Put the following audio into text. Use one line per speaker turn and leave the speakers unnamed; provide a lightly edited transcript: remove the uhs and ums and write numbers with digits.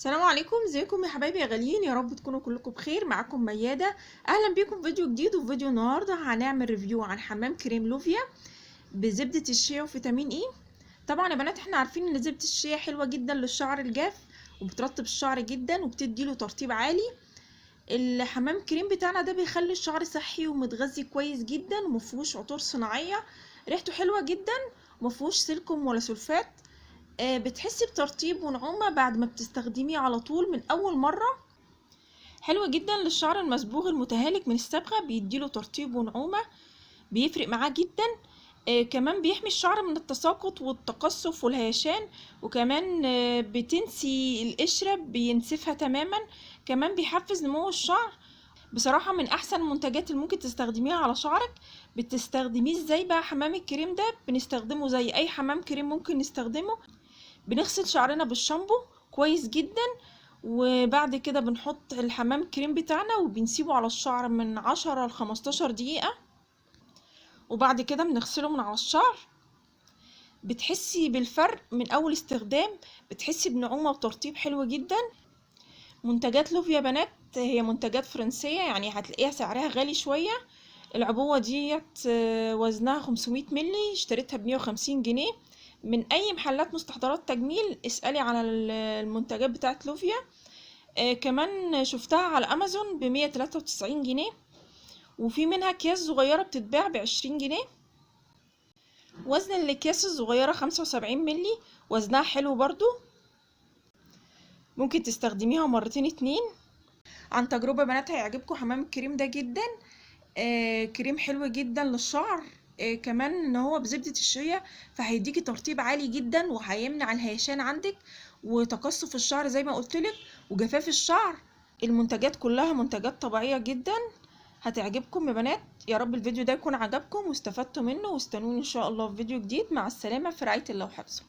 السلام عليكم، ازيكم يا حبايبي يا غاليين؟ يا رب تكونوا كلكم بخير. معاكم ميادة، اهلا بيكم في فيديو جديد. وفي فيديو النهارده هنعمل ريفيو عن حمام كريم لوفيا بزبدة الشيا وفيتامين اي. طبعا يا بنات احنا عارفين ان زبدة الشيا حلوة جدا للشعر الجاف وبترطب الشعر جدا وبتديله ترطيب عالي. الحمام كريم بتاعنا ده بيخلي الشعر صحي ومتغذي كويس جدا ومفيهوش عطور صناعية، ريحته حلوة جدا ومفيهوش سيليكون ولا سلفات. بتحسي بترطيب ونعومة بعد ما بتستخدميه على طول من أول مرة. حلوة جدا للشعر المصبوغ المتهالك من الصبغة، بيديله ترطيب ونعومة، بيفرق معاه جدا. كمان بيحمي الشعر من التساقط والتقصف والهيشان، وكمان بتنسي القشرة، بينسفها تماما. كمان بيحفز نمو الشعر. بصراحة من أحسن المنتجات اللي ممكن تستخدميها على شعرك. بتستخدميه ازاي بقى حمام الكريم ده؟ بنستخدمه زي أي حمام كريم ممكن نستخدمه. بنغسل شعرنا بالشامبو كويس جدا، وبعد كده بنحط الحمام كريم بتاعنا وبنسيبه على الشعر من 10 ل 15 دقيقة، وبعد كده بنغسله من على الشعر. بتحسي بالفرق من اول استخدام، بتحسي بنعومة وترطيب حلو جدا. منتجات لوفيا بنات هي منتجات فرنسية، يعني هتلاقيها سعرها غالي شوية. العبوة ديت وزنها 500 ملي، اشتريتها ب150 جنيه من اي محلات مستحضرات تجميل. اسألي على المنتجات بتاعت لوفيا. كمان شفتها على امازون ب193 جنيه، وفي منها اكياس صغيرة بتتباع ب20 جنيه. وزن الاكياس الصغيرة 75 ملي، وزنها حلو برضو، ممكن تستخدميها مرتين اتنين. عن تجربة بنات هيعجبكم حمام الكريم ده جدا. كريم حلو جدا للشعر. كمان ان هو بزبدة الشيا، فهيديكي ترطيب عالي جدا وهيمنع الهيشان عندك وتقصف الشعر زي ما قلتلك وجفاف الشعر. المنتجات كلها منتجات طبيعية جدا، هتعجبكم يا بنات. يا رب الفيديو ده يكون عجبكم واستفدتوا منه، واستنوني ان شاء الله في فيديو جديد. مع السلامة، في رعاية الله وحفظه.